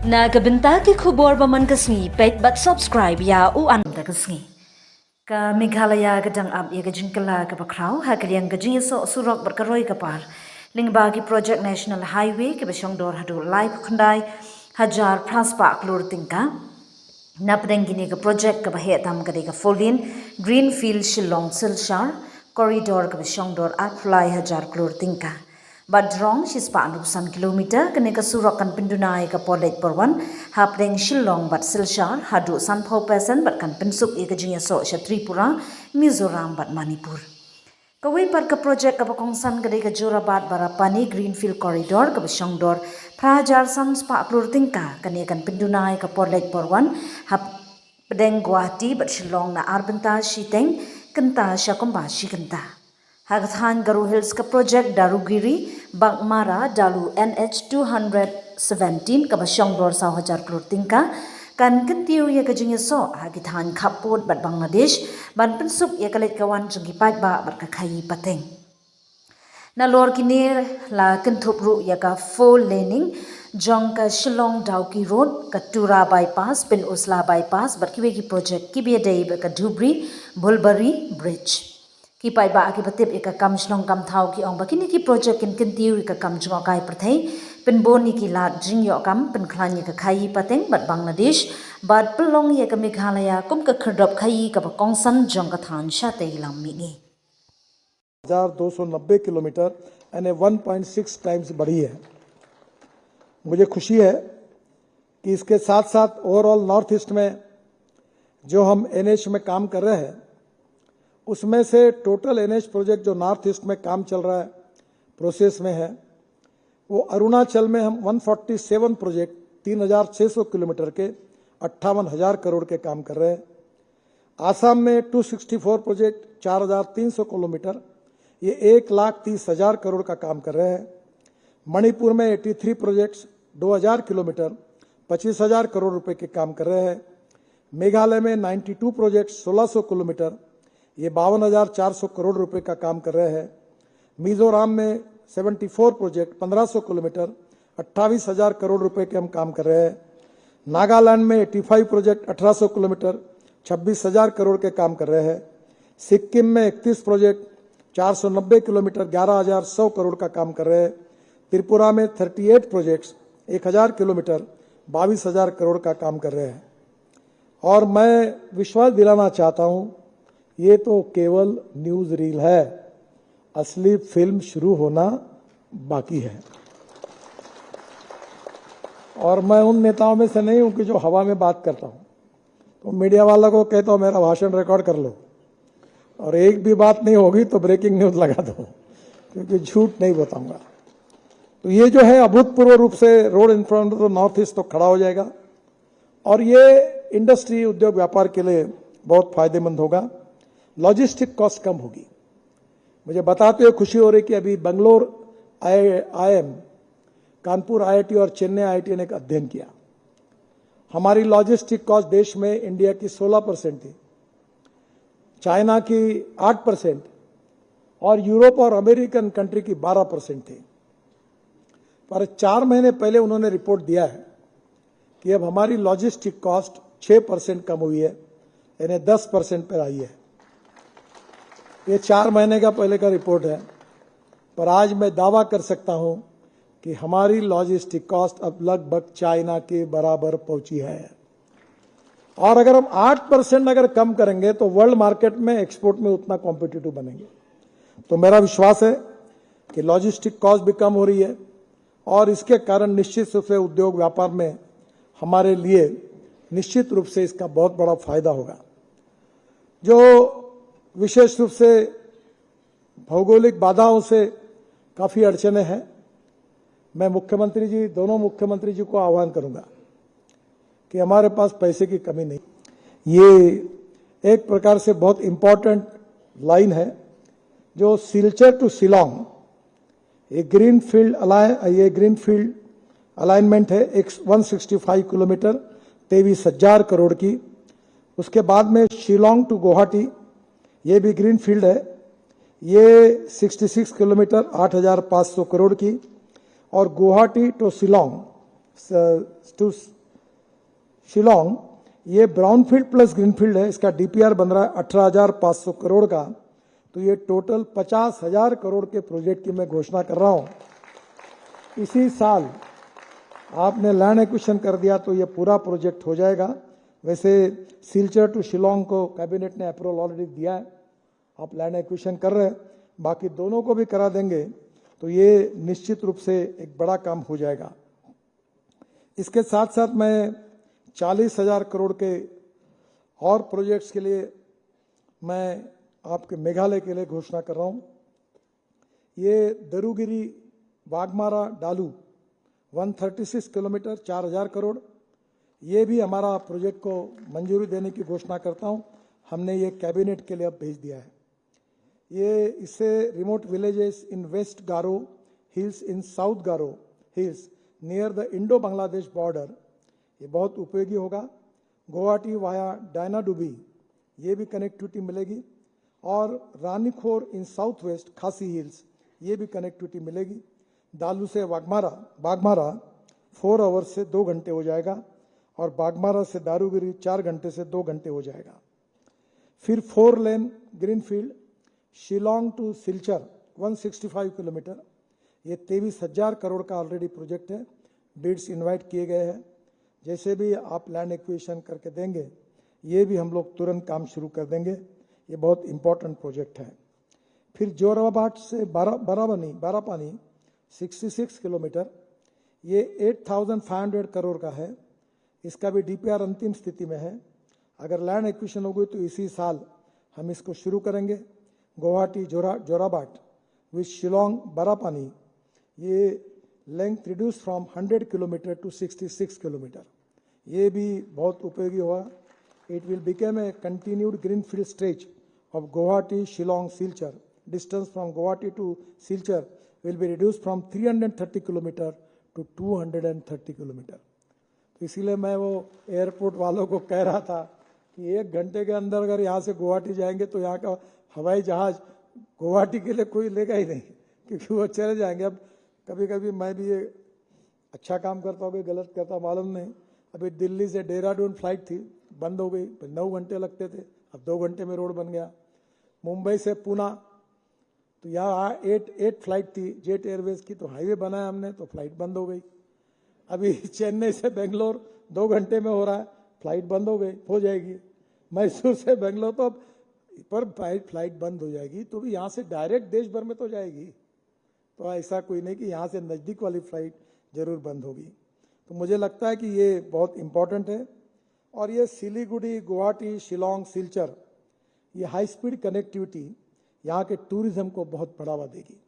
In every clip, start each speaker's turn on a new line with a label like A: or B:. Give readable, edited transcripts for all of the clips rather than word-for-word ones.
A: Nagabinta ki khubor baman kasngi pet but subscribe ya u an da kasngi. Ka Meghalaya gadang ab ya gajin kala ka bakraw ha kalyang gajin so surok berkaroi kapar. Lingba ki project national highway ke basyong dor hadu live kundai hajar praspa klur tingka. Napdeng gini ka project ka bahe tam ka ka folin greenfield Shillong Silchar corridor ka basyong dor aklai hajar klur tingka. Badrong sispa 100 kilometer kene ka surakan pindunai ka polet porwan hapdeng Shillong bat Silchar hadu sanpho pesan bat kan pensuk e ka jinya so sha Tripura Mizoram bat Manipur. Kawai par ka project ka bakongsan ka ka Jorabat Barapani greenfield corridor ka basyong dor prajar san spa klur tingka kene kan pindunai ka polet porwan hapdeng Guwahati bat Shillong na arbenta shiteng kenta syakomba shikenta. Hagathan Garu Hills ka project Darugiri Bangmara Dalu NH 217 ka basyong dor sa hajar klur tingka kan kentiu ya ka jingya so hagithan khapot bat Bangladesh ban pensuk ya kalit kawan jengki pat ba bat ka khayi pateng na lor kinir la kentup ru ya ka full laning jong ka Shillong Dauki Road ka Tura bypass pin Usla bypass bat kiwe ki project kibe dei ka Dhubri Bulbari bridge Kipai ba aki batip ika kam shlong kam thau ki ong bakini ki project kin tiu ika kam junga kai prathai pen boni ki la jing yo kam pen khlan ika khai pateng bat Bangladesh bat pelong ye ka Meghalaya kum ka khrdop khai ka kongsan jong ka than sha te lam mi nge
B: 1290 kilometre यानी 1.6 times बढ़ी है। मुझे खुशी है कि इसके साथ साथ ओवरऑल नॉर्थ ईस्ट में जो हम एनएच में काम कर रहे हैं उसमें से टोटल एनएच प्रोजेक्ट जो नॉर्थ ईस्ट में काम चल रहा है प्रोसेस में है वो अरुणाचल में हम 147 प्रोजेक्ट 3600 किलोमीटर के 58,000 करोड़ के काम कर रहे हैं। आसाम में 264 प्रोजेक्ट 4,300 किलोमीटर ये 1,30,000 करोड़ का काम कर रहे हैं। मणिपुर में 83 प्रोजेक्ट्स 2,000 किलोमीटर 25,000 करोड़ रुपए के काम कर रहे हैं। मेघालय में 92 प्रोजेक्ट 1,600 किलोमीटर ये 52,400 करोड़ रुपए का काम कर रहे हैं। मिजोरम में 74 प्रोजेक्ट 1,500 किलोमीटर 28,000 करोड़ रुपए के हम काम कर रहे हैं। नागालैंड में 85 प्रोजेक्ट 1,800 किलोमीटर 26,000 करोड़ के काम कर रहे हैं। सिक्किम में 31 प्रोजेक्ट 490 किलोमीटर 11,100 करोड़ का काम कर रहे हैं। त्रिपुरा में 38 प्रोजेक्ट्स 1,000 किलोमीटर 22,000 करोड़ का काम कर रहे हैं। और मैं विश्वास दिलाना चाहता हूं ये तो केवल न्यूज रील है, असली फिल्म शुरू होना बाकी है। और मैं उन नेताओं में से नहीं हूं कि जो हवा में बात करता हूं, तो मीडिया वालों को कहता हूं मेरा भाषण रिकॉर्ड कर लो और एक भी बात नहीं होगी तो ब्रेकिंग न्यूज लगा दो, क्योंकि झूठ नहीं बताऊंगा। तो ये जो है अभूतपूर्व रूप से रोड इंफ्रास्ट्रक्चर तो नॉर्थ ईस्ट तो खड़ा हो जाएगा और ये इंडस्ट्री उद्योग व्यापार के लिए बहुत फायदेमंद होगा। लॉजिस्टिक कॉस्ट कम होगी। मुझे बताते हुए खुशी हो रही कि अभी बंगलोर IIM, कानपुर IIT और चेन्नई IIT ने एक अध्ययन किया। हमारी लॉजिस्टिक कॉस्ट देश में इंडिया की 16% थी, चाइना की 8% और यूरोप और अमेरिकन कंट्री की 12% थी। पर 4 महीने पहले उन्होंने रिपोर्ट दिया है कि अब हमारी लॉजिस्टिक कॉस्ट 6% कम हुई है, यानी 10% पर आई है। ये 4 महीने का पहले का रिपोर्ट है, पर आज मैं दावा कर सकता हूं कि हमारी लॉजिस्टिक कॉस्ट अब लगभग चाइना के बराबर पहुंची है। और अगर हम 8% अगर कम करेंगे तो वर्ल्ड मार्केट में एक्सपोर्ट में उतना कॉम्पिटिटिव बनेंगे। तो मेरा विश्वास है कि लॉजिस्टिक कॉस्ट भी कम हो रही है और इसके कारण निश्चित रूप से उद्योग व्यापार में हमारे लिए निश्चित रूप से इसका बहुत बड़ा फायदा होगा। जो विशेष रूप से भौगोलिक बाधाओं से काफी अड़चने हैं, मैं मुख्यमंत्री जी, दोनों मुख्यमंत्री जी को आह्वान करूंगा कि हमारे पास पैसे की कमी नहीं। ये एक प्रकार से बहुत इंपॉर्टेंट लाइन है जो सिलचर टू शिलोंग ये ग्रीनफील्ड अलाइनमेंट है 165 किलोमीटर 23,000 करोड़ की। उसके बाद में शिलोंग टू गुवाहाटी ये भी ग्रीनफील्ड है, ये 66 किलोमीटर 8,500 करोड़ की। और गुवाहाटी टू शिलोंग टू शिलोंग, ये ब्राउनफील्ड प्लस ग्रीनफील्ड है। इसका डीपीआर बन रहा है 18,500 करोड़ का। तो ये टोटल 50,000 करोड़ के प्रोजेक्ट की मैं घोषणा कर रहा हूं। इसी साल आपने लैंड एक्विजिशन कर दिया तो ये पूरा प्रोजेक्ट हो जाएगा। वैसे सिलचर टू शिलोंग को कैबिनेट ने अप्रूवल ऑलरेडी दिया है, आप लैंड एक्विजिशन कर रहे हैं, बाकी दोनों को भी करा देंगे तो ये निश्चित रूप से एक बड़ा काम हो जाएगा। इसके साथ साथ मैं 40,000 करोड़ के और प्रोजेक्ट्स के लिए मैं आपके मेघालय के लिए घोषणा कर रहा हूं। ये दरुगिरी वाघमारा डालू 136 किलोमीटर 4,000 करोड़, ये भी हमारा प्रोजेक्ट को मंजूरी देने की घोषणा करता हूं। हमने ये कैबिनेट के लिए अब भेज दिया है। ये इससे remote villages in west Garo hills, in south Garo hills near the Indo Bangladesh border, ये बहुत उपयोगी होगा। गुवाहाटी वाया डायनाडुबी, ये भी कनेक्टिविटी मिलेगी। और रानीखोर इन साउथ वेस्ट खासी हिल्स, ये भी कनेक्टिविटी मिलेगी। दालू से बागमारा 4 आवर्स से 2 घंटे हो जाएगा, और बागमारा से दारूगिरी 4 घंटे से 2 घंटे हो जाएगा। फिर 4 lane greenfield Shillong to Silchar 165 kilometre, ये 23,000 करोड़ का ऑलरेडी प्रोजेक्ट है। बिड्स इनवाइट किए गए हैं। जैसे भी आप लैंड एक्विजिशन करके देंगे, ये भी हम लोग तुरंत काम शुरू कर देंगे। ये बहुत इंपॉर्टेंट प्रोजेक्ट है। फिर जोराबाट से बारापानी 66 किलोमीटर, ये 8,500 करोड़ का है। इसका भी डीपीआर अंतिम स्थिति में है। अगर लैंड एक्विजिशन हो गई तो इसी साल हम इसको शुरू करेंगे। गुवाहाटी जोराबाट विथ शिलोंग बारापानी, ये length reduce from 100 kilometre to 66 kilometre, ये भी बहुत उपयोगी होगा। It will become a continued greenfield stretch of Guwahati Shillong Silchar. Distance from Guwahati to Silchar will be reduced from 330 kilometre to 230 kilometre. तो इसीलिए मैं वो एयरपोर्ट वालों को कह रहा था कि 1 घंटे के अंदर अगर यहाँ से गुवाहाटी जाएंगे तो यहाँ का हवाई जहाज गुवाहाटी के लिए कोई लेगा ही नहीं, क्योंकि वो चले जाएंगे। अब कभी कभी मैं भी ये अच्छा काम करता हूँ कि गलत करता मालूम नहीं। अभी दिल्ली से देहरादून फ्लाइट थी, बंद हो गई, 9 घंटे लगते थे, अब 2 घंटे में रोड बन गया। मुंबई से पूना, तो यहाँ 8 फ्लाइट थी जेट एयरवेज की, तो हाईवे बनाया हमने तो फ्लाइट बंद हो गई। अभी चेन्नई से बेंगलोर 2 घंटे में हो रहा है, फ्लाइट बंद हो जाएगी। मैसूर से बेंगलोर तो अब पर फ्लाइट बंद हो जाएगी, तो भी यहाँ से डायरेक्ट देश भर में तो जाएगी। तो ऐसा कोई नहीं कि यहाँ से नज़दीक वाली फ्लाइट जरूर बंद होगी। तो मुझे लगता है कि ये बहुत इंपॉर्टेंट है। और ये सिलीगुड़ी, गुवाहाटी, शिलोंग, सिलचर, ये हाई स्पीड कनेक्टिविटी यहाँ के टूरिज्म को बहुत बढ़ावा देगी।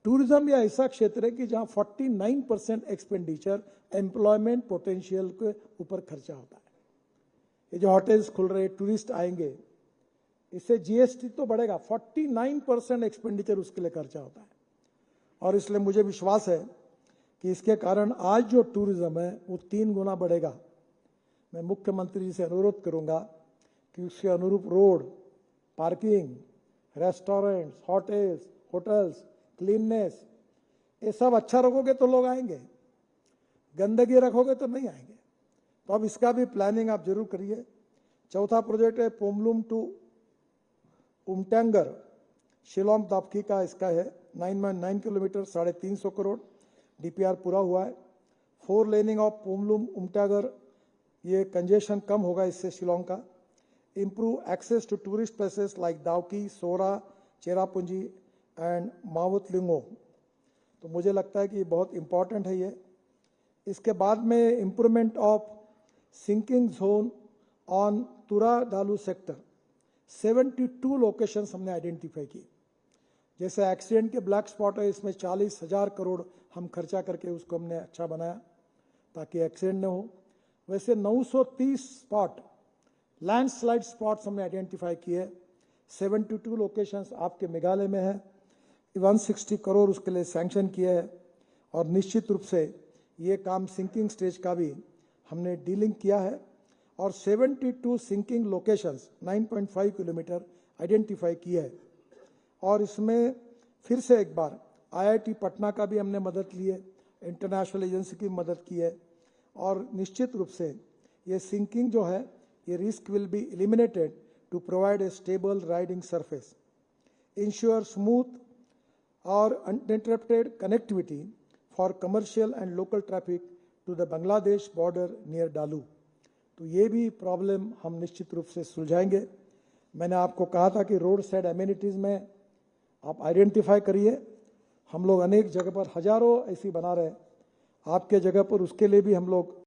B: टूरिज्म यह ऐसा क्षेत्र है कि जहाँ 49% एक्सपेंडिचर एम्प्लॉयमेंट पोटेंशियल के ऊपर खर्चा होता है। ये जो होटल्स खुल रहे, टूरिस्ट आएंगे, इससे जीएसटी तो बढ़ेगा, 49% एक्सपेंडिचर उसके लिए खर्चा होता है। और इसलिए मुझे विश्वास है कि इसके कारण आज जो टूरिज्म है वो 3 गुना बढ़ेगा। मैं मुख्यमंत्री जी से अनुरोध करूंगा कि उसके अनुरूप road, parking, restaurants, hotels, cleanness, ये सब अच्छा रखोगे तो लोग आएंगे, गंदगी रखोगे तो नहीं आएंगे। तो अब इसका भी प्लानिंग आप जरूर करिए। चौथा प्रोजेक्ट है पोमलुम टू उमटेंगर, शिलोंग दापकी का इसका है 9.9 किलोमीटर, 350 करोड़, डीपीआर पूरा हुआ है। 4 लेनिंग ऑफ पोमलुम उमटेंगर, ये कंजेशन कम होगा इससे शिलोंग का। improve access to tourist places like Dawki, Sohra, Cherrapunji and मावुतलिंगो। तो मुझे लगता है कि बहुत इंपॉर्टेंट है ये। इसके बाद में improvement of sinking zone on Tura Dalu sector, 72 locations हमने आइडेंटिफाई की। जैसे एक्सीडेंट के ब्लैक स्पॉट है, इसमें 40,000 करोड़ हम खर्चा करके उसको हमने अच्छा बनाया ताकि एक्सीडेंट न हो। वैसे 930 स्पॉट लैंडस्लाइड स्पॉट्स हमने आइडेंटिफाई किए। 72 लोकेशंस आपके मेघालय में है। 160 करोड़ उसके लिए सैंक्शन किए हैं। और निश्चित रूप से ये काम सिंकिंग स्टेज का भी हमने डीलिंग किया है। और 72 सिंकिंग लोकेशंस 9.5 किलोमीटर आइडेंटिफाई किए है। और इसमें फिर से एक बार IIT पटना का भी हमने मदद ली है इंटरनेशनल एजेंसी की मदद की है और निश्चित रूप से ये सिंकिंग जो है ये risk will be eliminated to provide a stable riding surface, ensure smooth और uninterrupted connectivity for commercial and local traffic to the Bangladesh border near Dalu। तो ये भी प्रॉब्लम हम निश्चित रूप से सुलझाएंगे। मैंने आपको कहा था कि रोड साइड एमिनिटीज़ में आप आइडेंटिफाई करिए, हम लोग अनेक जगह पर हजारों ऐसी बना रहे हैं, आपके जगह पर उसके लिए भी हम लोग